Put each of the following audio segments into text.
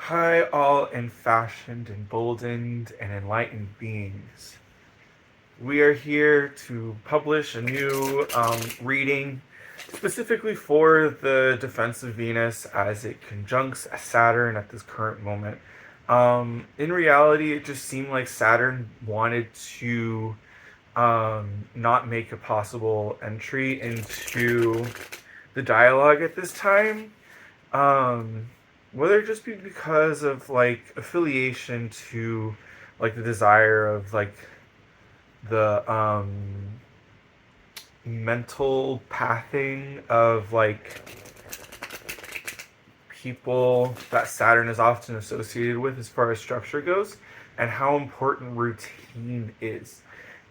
Hi, all enfashioned, emboldened, and enlightened beings. We are here to publish a new reading specifically for the defense of Venus as it conjuncts Saturn at this current moment. In reality, it just seemed like Saturn wanted to not make a possible entry into the dialogue at this time. Um, Whether it just be because of like affiliation to like the desire of like the mental pathing of like people that Saturn is often associated with as far as structure goes, and how important routine is.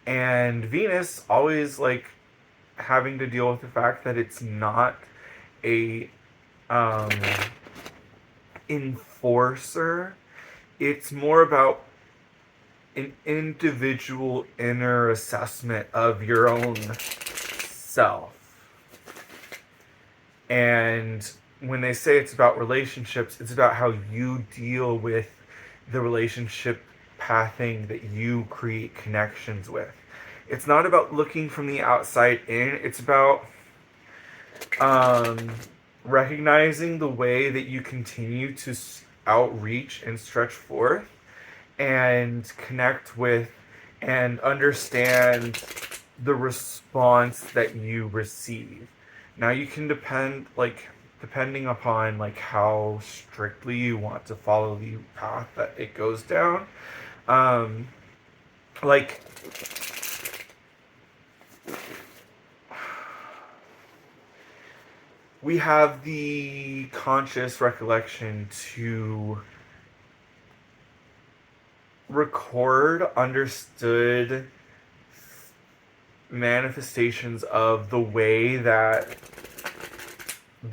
And Venus always like having to deal with the fact that it's not a um, enforcer. It's more about an individual inner assessment of your own self. And when they say it's about relationships, it's about how you deal with the relationship pathing that you create connections with. It's not about looking from the outside in, it's about um, recognizing the way that you continue to outreach and stretch forth and connect with and understand the response that you receive. Now you can depending upon like how strictly you want to follow the path that it goes down. Um like we have the conscious recollection to record understood manifestations of the way that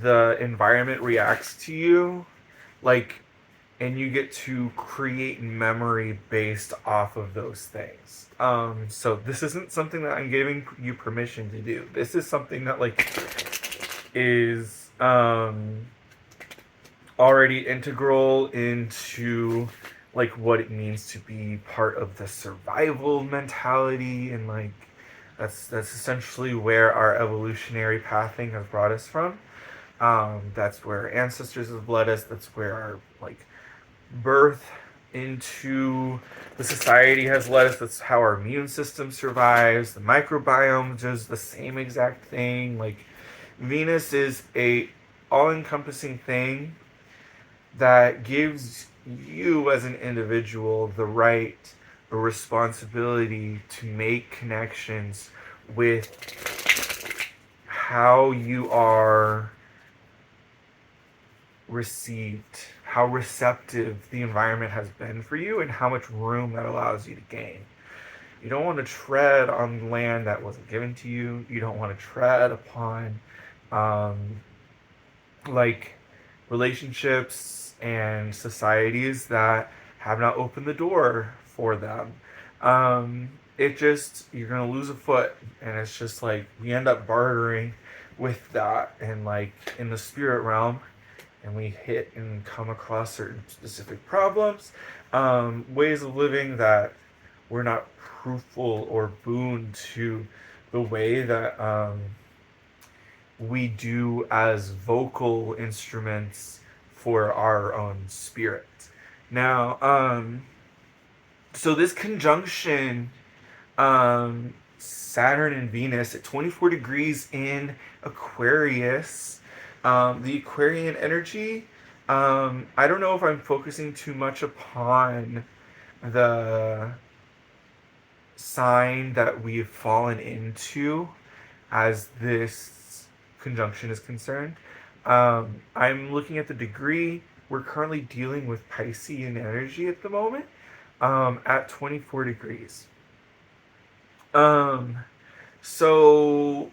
the environment reacts to you, like, and you get to create memory based off of those things. So this isn't something that I'm giving you permission to do. This is something that like is already integral into like what it means to be part of the survival mentality, and like that's essentially where our evolutionary pathing has brought us from. That's where ancestors have led us. That's where our like birth into the society has led us. That's how our immune system survives. The microbiome does the same exact thing. Like Venus is a all-encompassing thing that gives you as an individual the right or responsibility to make connections with how you are received, how receptive the environment has been for you, and how much room that allows you to gain. You don't want to tread on land that wasn't given to you. You don't want to tread upon um, like relationships and societies that have not opened the door for them. It just, you're gonna lose a foot, and it's just like we end up bartering with that, and like in the spirit realm, and we hit and come across certain specific problems, ways of living that were not fruitful or boon to the way that we do as vocal instruments for our own spirit. Now, so this conjunction, Saturn and Venus at 24 degrees in Aquarius, the Aquarian energy, I don't know if I'm focusing too much upon the sign that we've fallen into as this conjunction is concerned. I'm looking at the degree. We're currently dealing with Piscean energy at the moment, at 24 degrees. Um, so,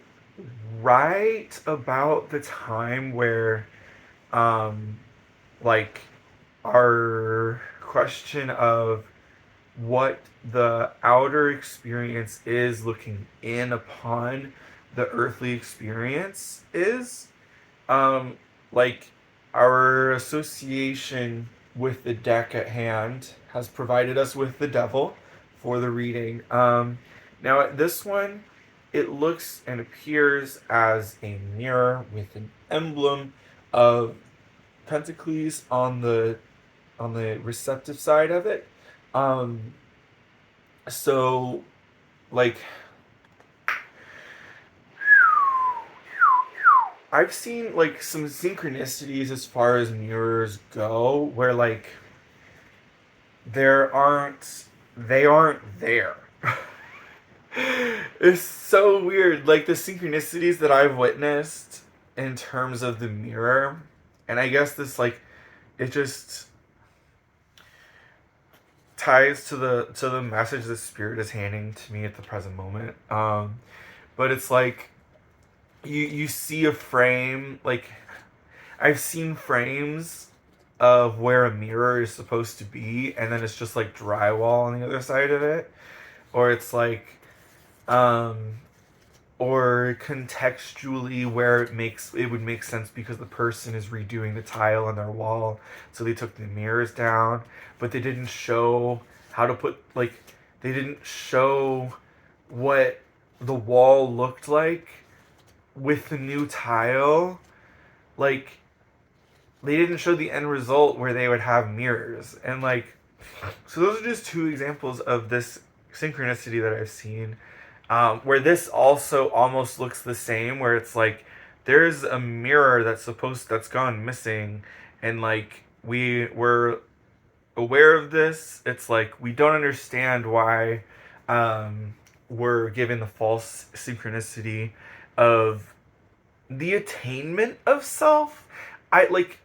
right about the time where, um, like, our question of what the outer experience is looking in upon the earthly experience is, um like our association with the deck at hand has provided us with the devil for the reading. Now, at this one, it looks and appears as a mirror with an emblem of Pentacles on the receptive side of it. Um, so, like, I've seen like some synchronicities as far as mirrors go, where like there aren't they aren't there. It's so weird. Like the synchronicities that I've witnessed in terms of the mirror, and I guess this like it just ties to the message the spirit is handing to me at the present moment. But it's like you see a frame like I've seen frames of where a mirror is supposed to be, and then it's just like drywall on the other side of it, or it's like um or contextually where it would make sense because the person is redoing the tile on their wall, so they took the mirrors down, but they didn't show how to put like they didn't show what the wall looked like with the new tile. Like they didn't show the end result where they would have mirrors, and like so those are just two examples of this synchronicity that I've seen, where this also almost looks the same, where it's like there's a mirror that's gone missing, and like were aware of this. It's like we don't understand why we're given the false synchronicity of the attainment of self. I like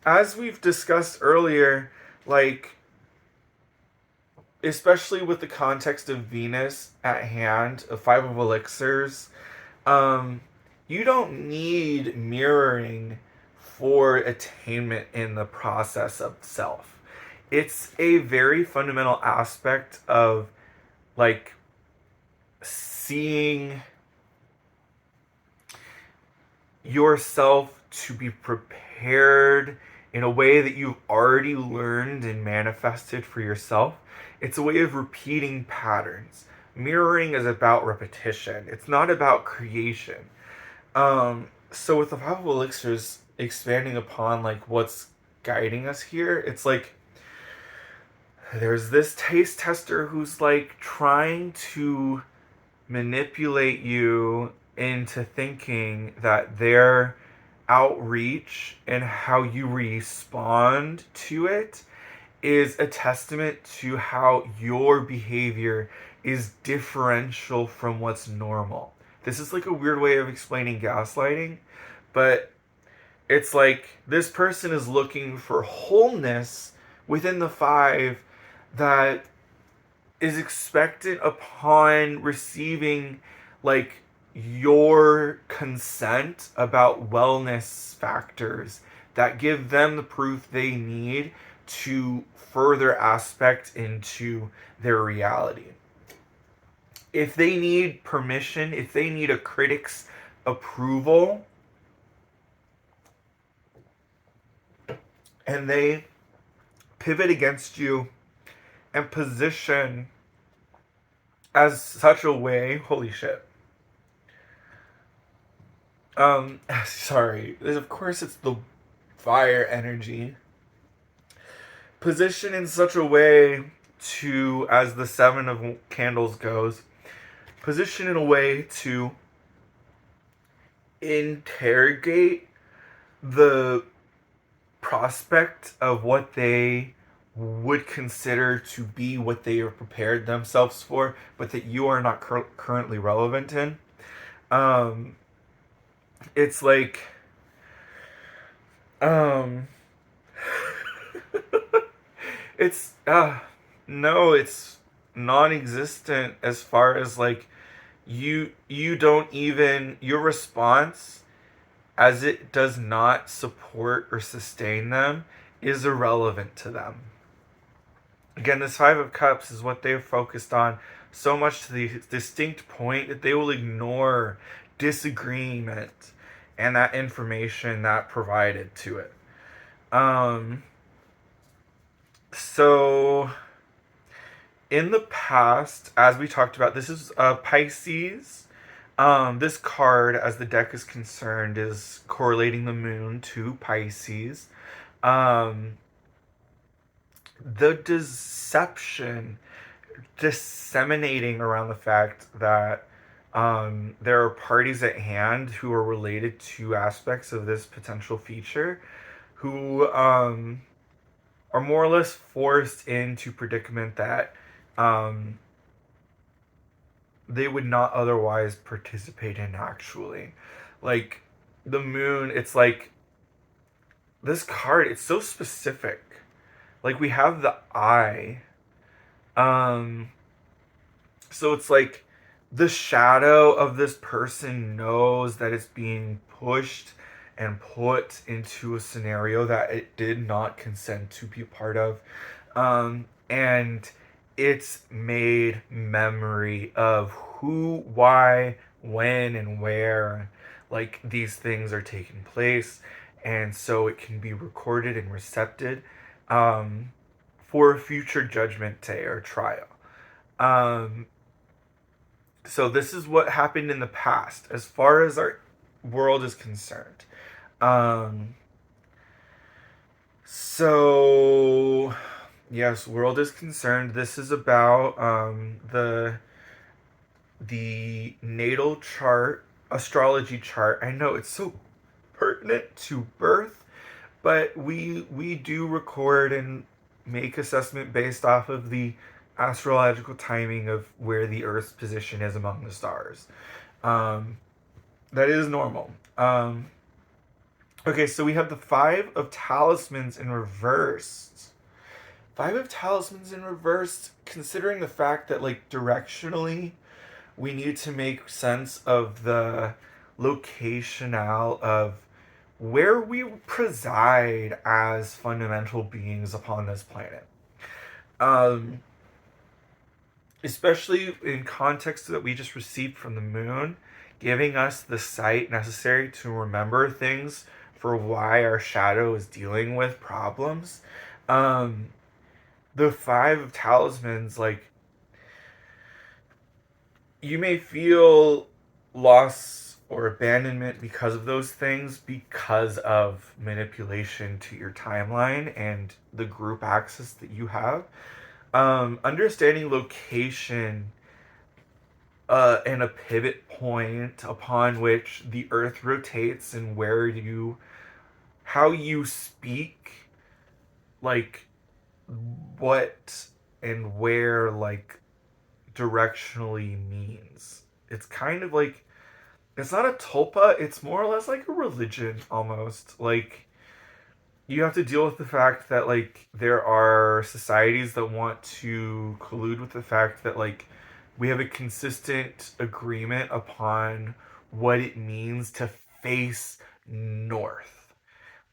as we've discussed earlier, like especially with the context of Venus at hand, a five of elixirs, um, you don't need mirroring for attainment in the process of self. It's a very fundamental aspect of like seeing yourself to be prepared in a way that you've already learned and manifested for yourself. It's a way of repeating patterns. Mirroring is about repetition. It's not about creation. So with the five of elixirs expanding upon like what's guiding us here, it's like there's this taste tester who's like trying to manipulate you into thinking that their outreach and how you respond to it is a testament to how your behavior is differential from what's normal. This is like a weird way of explaining gaslighting, but it's like this person is looking for wholeness within the five that is expected upon receiving like your consent about wellness factors that give them the proof they need to further aspect into their reality. If they need permission, if they need a critic's approval, and they pivot against you and position as such a way, holy shit. Sorry. Of course it's the fire energy. Position in such a way to, as the seven of candles goes, position in a way to interrogate the prospect of what they would consider to be what they are prepared themselves for, but that you are not currently relevant in. It's like, it's, no, it's non-existent as far as like, you don't even, your response, as it does not support or sustain them, is irrelevant to them. Again, this Five of Cups is what they're focused on so much to the distinct point that they will ignore disagreement and that information that provided to it. So in the past, as we talked about, this is Pisces. This card, as the deck is concerned, is correlating the moon to Pisces. Um, the deception disseminating around the fact that there are parties at hand who are related to aspects of this potential feature who are more or less forced into predicament that um, they would not otherwise participate in actually. Like the moon, it's like this card, it's so specific. Like we have the eye. Um so it's like the shadow of this person knows that it's being pushed and put into a scenario that it did not consent to be part of. And it's made memory of who, why, when, and where like these things are taking place, and so it can be recorded and recepted um, for a future judgment day or trial. Um, so this is what happened in the past, as far as our world is concerned. Um, so yes, world is concerned. This is about the natal chart, astrology chart. I know it's so pertinent to birth, but we do record and make assessment based off of the astrological timing of where the Earth's position is among the stars. Um, that is normal. Okay, so we have the Five of Talismans in reversed. Five of Talismans in reversed, considering the fact that, like, directionally, we need to make sense of the locationale of where we preside as fundamental beings upon this planet. Um, Especially in context that we just received from the moon, giving us the sight necessary to remember things for why our shadow is dealing with problems. Um, the Five of Talismans, like, you may feel loss or abandonment because of those things, because of manipulation to your timeline and the group access that you have. Understanding location and a pivot point upon which the earth rotates and where you, how you speak, like what and where, like directionally means. It's kind of like, it's not a tulpa, it's more or less like a religion almost. Like you have to deal with the fact that like there are societies that want to collude with the fact that like we have a consistent agreement upon what it means to face north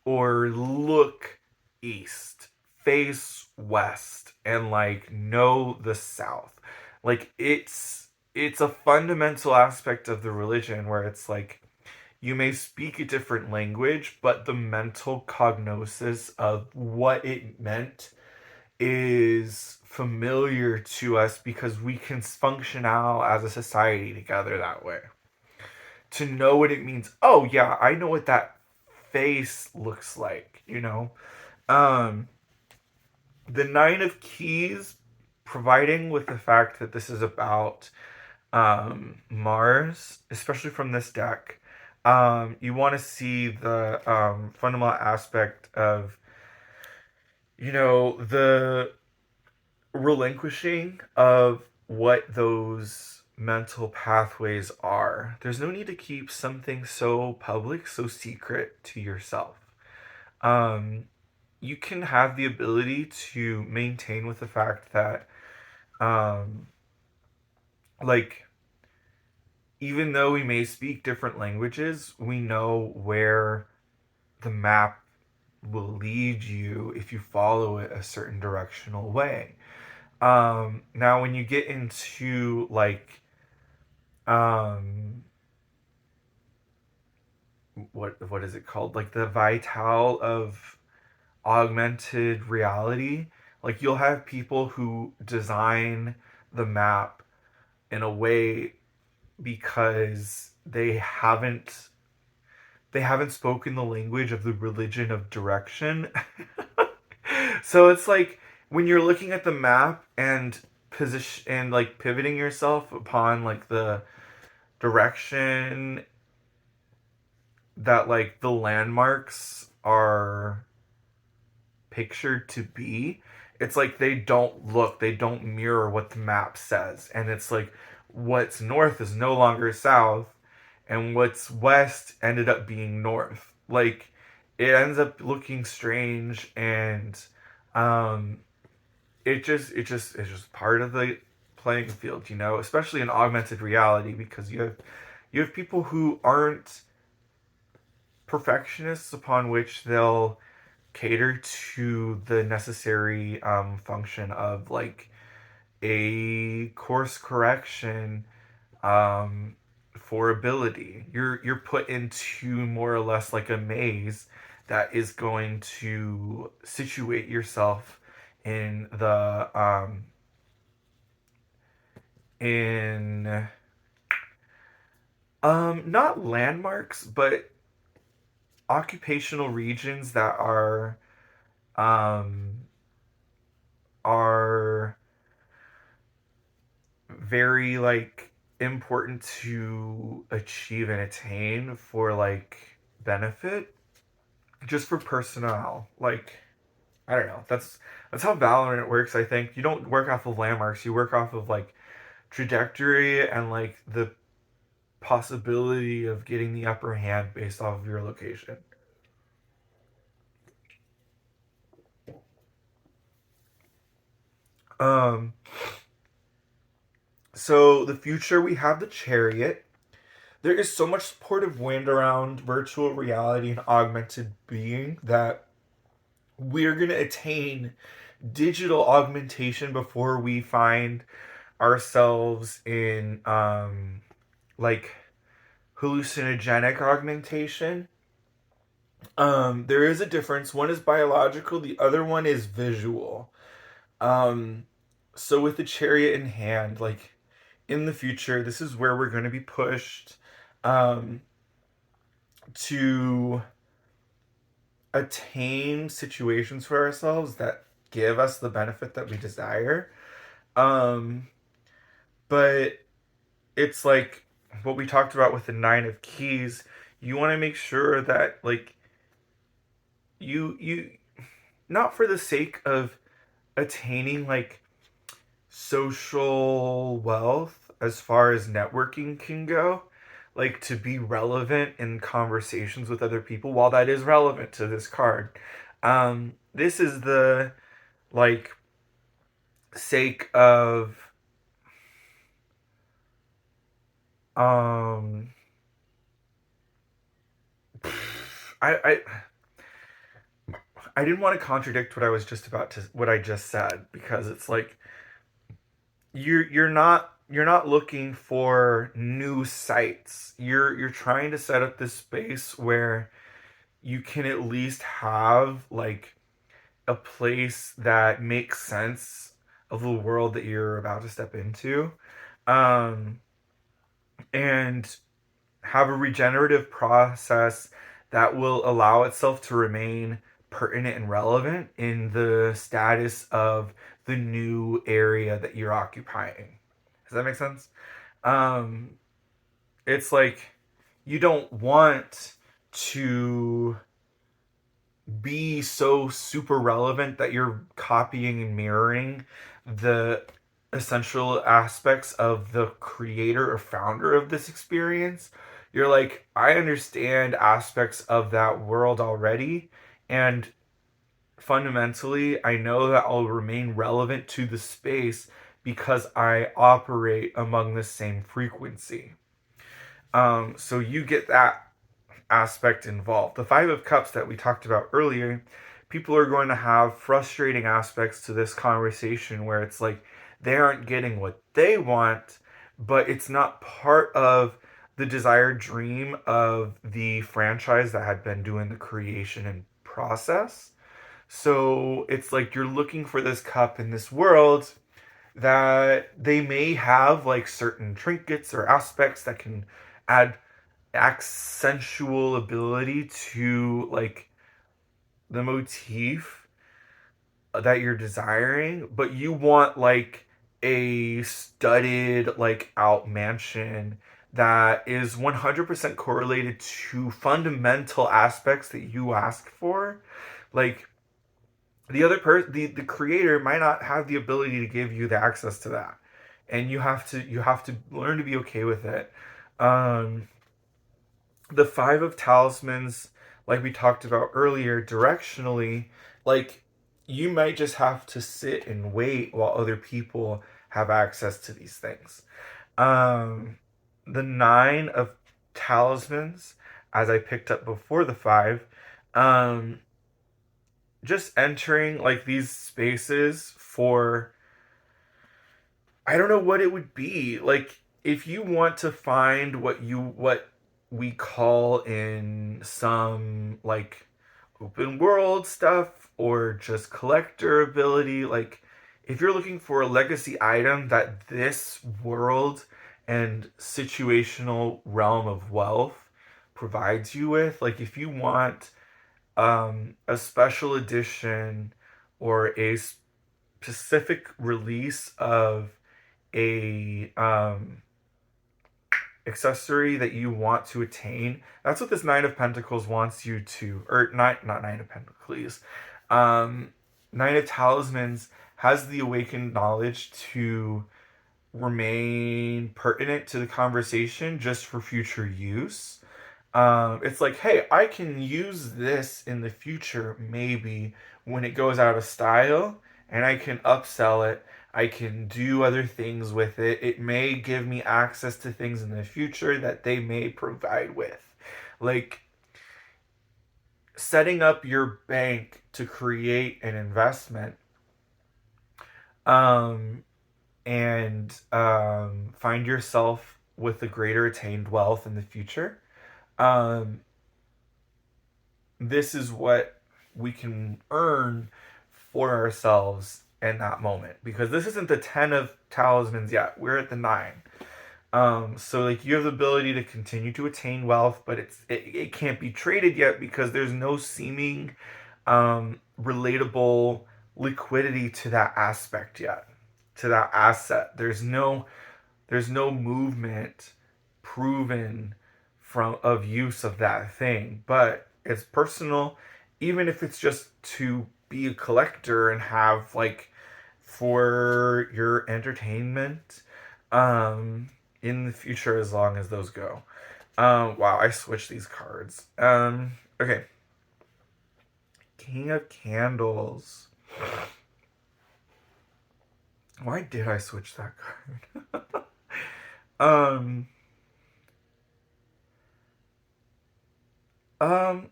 or look east, face west, and like know the south. Like it's a fundamental aspect of the religion where it's like you may speak a different language, but the mental cognosis of what it meant is familiar to us because we can function out as a society together that way. To know what it means. Oh yeah, I know what that face looks like, you know? Um the Nine of Keys, providing with the fact that this is about Mars, especially from this deck, you want to see the fundamental aspect of, you know, the relinquishing of what those mental pathways are. There's no need to keep something so public, so secret to yourself. Um, you can have the ability to maintain with the fact that, um, like, even though we may speak different languages, we know where the map will lead you if you follow it a certain directional way. Now, when you get into like um, what is it called? Like the vital of augmented reality, Like you'll have people who design the map in a way because they haven't spoken the language of the religion of direction. So it's like when you're looking at the map and position and like pivoting yourself upon like the direction that like the landmarks are pictured to be, it's like they don't mirror what the map says. And it's like what's north is no longer south, and what's west ended up being north. Like it ends up looking strange, and um, it's just part of the playing field, especially in augmented reality because you have people who aren't perfectionists upon which they'll cater to the necessary function of like a course correction um, for ability. You're put into more or less like a maze that is going to situate yourself in the in not landmarks but occupational regions that um are very like important to achieve and attain for like benefit just for personnel. Like I don't know, that's how Valorant works. I think you don't work off of landmarks, you work off of like trajectory and like the possibility of getting the upper hand based off of your location. um so the future, we have the chariot. There is so much supportive wind around virtual reality and augmented being that we're going to attain digital augmentation before we find ourselves in like hallucinogenic augmentation. There is a difference. One is biological, the other one is visual. Um, so with the chariot in hand, like in the future, this is where we're going to be pushed um, to attain situations for ourselves that give us the benefit that we desire. Um, but it's like what we talked about with the nine of keys. You want to make sure that like you not for the sake of attaining like social wealth as far as networking can go, like to be relevant in conversations with other people, while that is relevant to this card. This is the like sake of um I I didn't want to contradict what I just said, because it's like you're not looking for new sites. You're trying to set up this space where you can at least have like a place that makes sense of the world that you're about to step into. Um and have a regenerative process that will allow itself to remain pertinent and relevant in the status of the new area that you're occupying. Does that make sense? Um, it's like you don't want to be so super relevant that you're copying and mirroring the essential aspects of the creator or founder of this experience. You're like, I understand aspects of that world already, and fundamentally, I know that I'll remain relevant to the space because I operate among the same frequency. So you get that aspect involved. The Five of Cups that we talked about earlier, people are going to have frustrating aspects to this conversation where it's like they aren't getting what they want, but it's not part of the desired dream of the franchise that had been doing the creation and process. So it's like you're looking for this cup in this world that they may have like certain trinkets or aspects that can add accentual ability to like the motif that you're desiring, but you want like a studded like out mansion that is 100% correlated to fundamental aspects that you ask for. Like the creator might not have the ability to give you the access to that, and you have to learn to be okay with it. um the five of talismans, like we talked about earlier, directionally, like you might just have to sit and wait while other people have access to these things. um the nine of talismans, as I picked up before the five, um just entering like these spaces for, I don't know what it would be. Like if you want to find what we call in some like open world stuff or just collector ability, like if you're looking for a legacy item that this world and situational realm of wealth provides you with, like if you want a special edition or a specific release of a accessory that you want to attain. That's what this Nine of Pentacles wants you to, or not Nine of Pentacles. Um, Nine of Talismans has the awakened knowledge to remain pertinent to the conversation just for future use. It's like, hey, I can use this in the future, maybe when it goes out of style, and I can upsell it. I can do other things with it. It may give me access to things in the future that they may provide with. Like setting up your bank to create an investment, um, and find yourself with a greater attained wealth in the future. Um, this is what we can earn for ourselves in that moment, because this isn't the 10 of talismans yet, we're at the 9. So like you have the ability to continue to attain wealth, but it can't be traded yet because there's no seeming relatable liquidity to that aspect yet, to that asset. There's no movement proven from of use of that thing, but it's personal. Even if it's just to be a collector and have like for your entertainment in the future, as long as those go. Wow, I switched these cards. Okay. King of Candles. Why did I switch that card? um um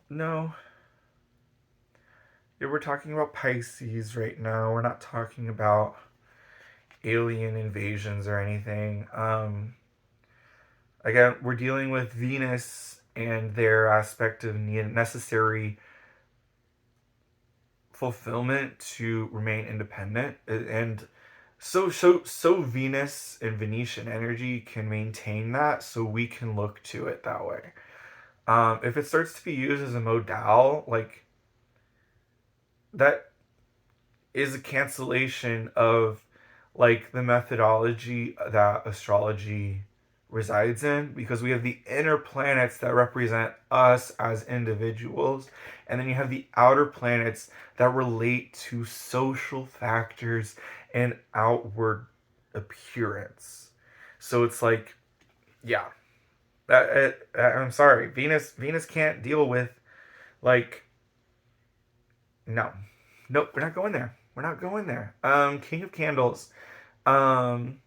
no. Yeah, we're talking about Pisces right now. We're not talking about alien invasions or anything. Again, we're dealing with Venus and their aspect of necessary fulfillment to remain independent, and so Venus and Venetian energy can maintain that, so we can look to it that way. If it starts to be used as a modal, like that is a cancellation of like the methodology that astrology resides in, because we have the inner planets that represent us as individuals, and then you have the outer planets that relate to social factors and outward appearance. So it's like, yeah, I'm sorry, Venus can't deal with like, no, nope, we're not going there. We're not going there. King of Candles. Um,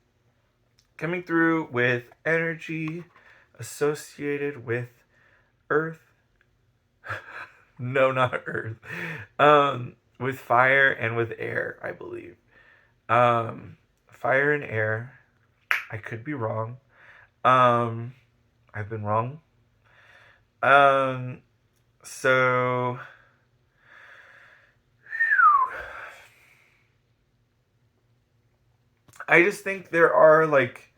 Coming through with energy associated with Earth. No, not Earth. With fire and with air, I believe. Fire and air. I could be wrong. Um, I've been wrong. Um, so I just think there are like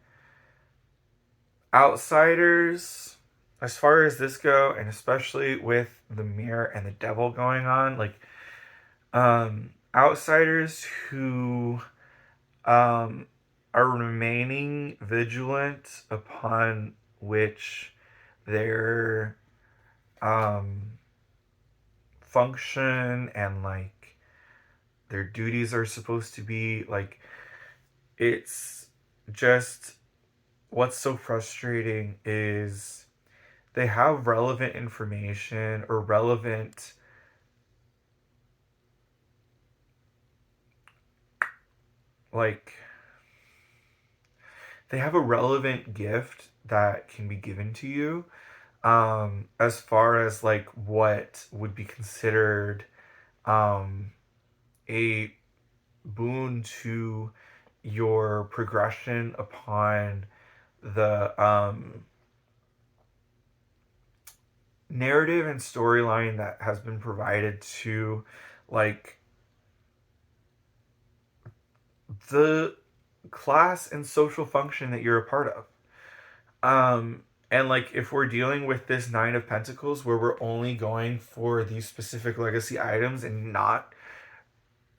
outsiders as far as this go, and especially with the mirror and the devil going on, like outsiders who um, are remaining vigilant upon which their um, function and like their duties are supposed to be. Like, it's just what's so frustrating is they have relevant information or relevant, like, they have a relevant gift that can be given to you, as far as like what would be considered um, a boon to your progression upon the narrative and storyline that has been provided to like the class and social function that you're a part of. And like if we're dealing with this Nine of Pentacles where we're only going for these specific legacy items and not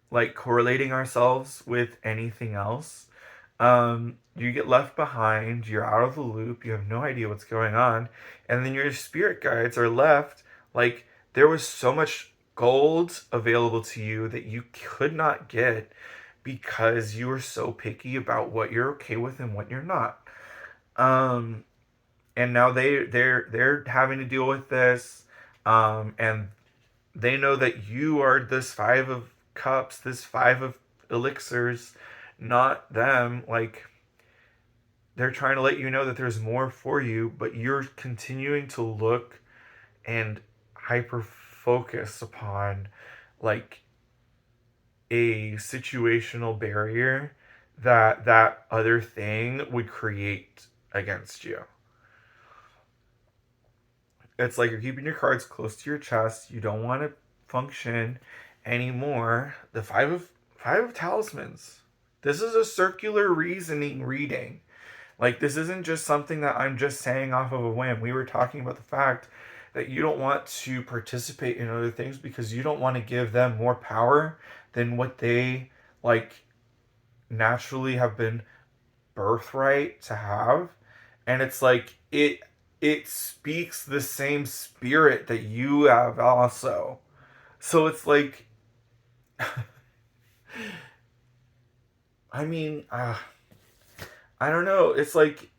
like correlating ourselves with anything else, you get left behind, you're out of the loop, you have no idea what's going on, and then your spirit guides are left like there was so much gold available to you that you could not get because you were so picky about what you're okay with and what you're not. Um, and now they're having to deal with this, and they know that you are this Five of Cups, this Five of Elixirs, not them. Like, they're trying to let you know that there's more for you, but you're continuing to look and hyper focus upon like a situational barrier that that other thing would create against you. It's like you're keeping your cards close to your chest. You don't want to function anymore. The five of talismans. This is a circular reasoning reading. Like, this isn't just something that I'm just saying off of a whim. We were talking about the fact that you don't want to participate in other things because you don't want to give them more power than what they like naturally have been birthright to have. And it's like it speaks the same spirit that you have also. So it's like I mean, I don't know. It's like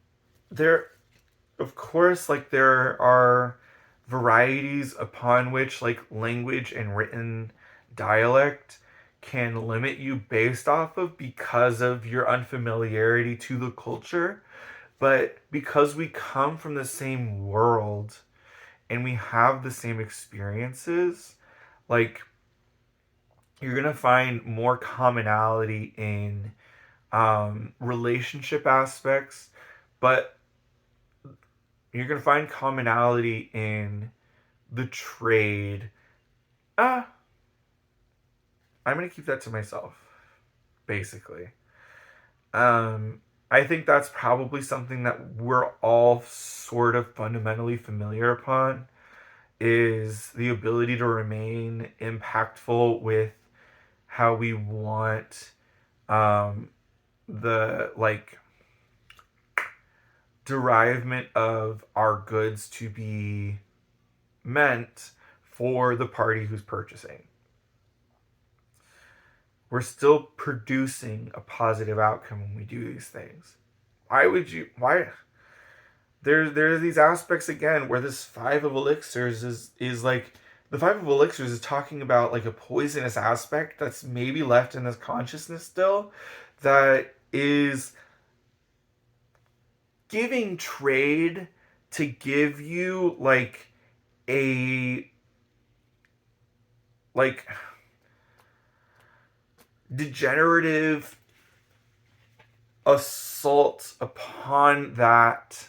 there, of course, like there are varieties upon which like language and written dialect can limit you based off of because of your unfamiliarity to the culture. But because we come from the same world and we have the same experiences, like you're gonna find more commonality in relationship aspects, but you're gonna find commonality in the trade. Ah, I'm gonna keep that to myself, basically. Um, I think that's probably something that we're all sort of fundamentally familiar upon is the ability to remain impactful with how we want um, the like derivement of our goods to be meant for the party who's purchasing. We're still producing a positive outcome when we do these things. Why there's these aspects again where this Five of Elixirs is like the Five of Elixirs is talking about like a poisonous aspect that's maybe left in his consciousness still, that is giving trade to give you like a like degenerative assault upon that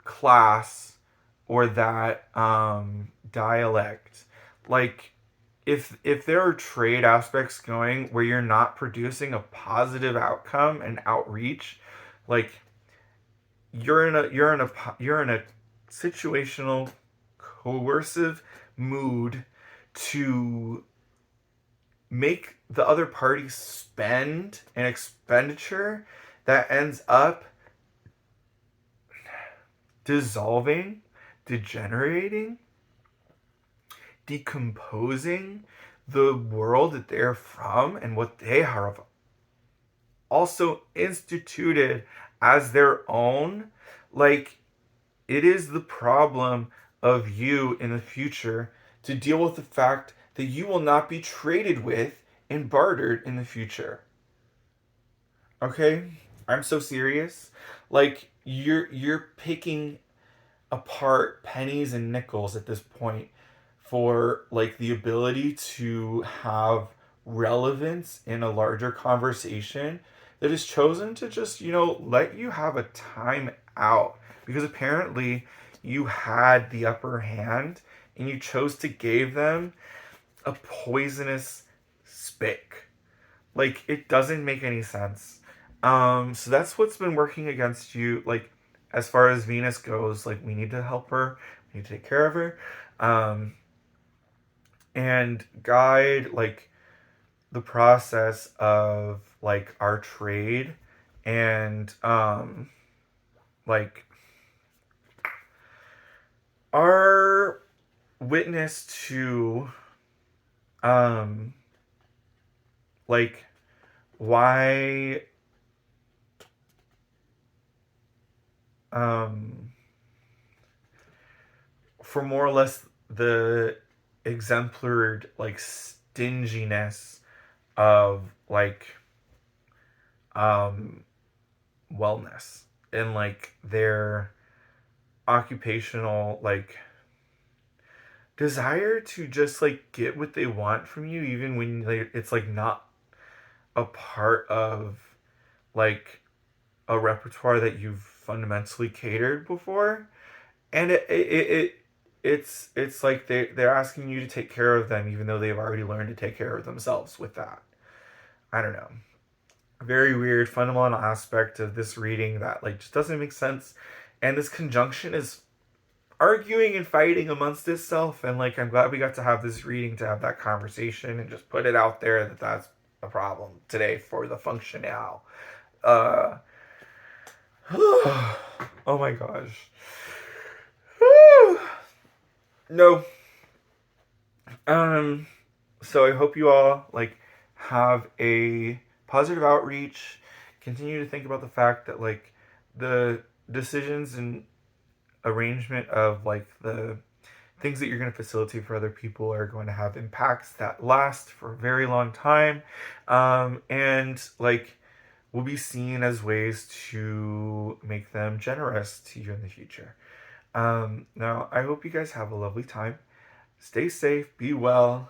class or that dialect. Like, if there are trade aspects going where you're not producing a positive outcome and outreach, like you're in a situational coercive mood to make the other party spend an expenditure that ends up dissolving, degenerating, decomposing the world that they're from and what they have also instituted as their own. Like, it is the problem of you in the future to deal with the fact that you will not be traded with and bartered in the future. Okay? I'm so serious. Like, you're picking apart pennies and nickels at this point for like the ability to have relevance in a larger conversation that is chosen to just, let you have a time out because apparently you had the upper hand and you chose to give them a poisonous spick. Like, it doesn't make any sense. So that's what's been working against you. Like, as far as Venus goes, like, we need to help her. We need to take care of her. And guide, like, the process of, like, our trade and, like, our witness to, um, like, why, um, for more or less the exemplary like stinginess of like um wellness and like their occupational like desire to just like get what they want from you even when it's like not a part of like a repertoire that you've fundamentally catered before. And it's like they're asking you to take care of them even though they've already learned to take care of themselves with that. I don't know. Very weird fundamental aspect of this reading that like just doesn't make sense. And this conjunction is arguing and fighting amongst itself, and like I'm glad we got to have this reading to have that conversation and just put it out there that that's a problem today for the functional. uh oh my gosh. No. um so I hope you all like have a positive outreach. Continue to think about the fact that like the decisions and arrangement of like the things that you're going to facilitate for other people are going to have impacts that last for a very long time, and like will be seen as ways to make them generous to you in the future. Now I hope you guys have a lovely time. Stay safe, be well.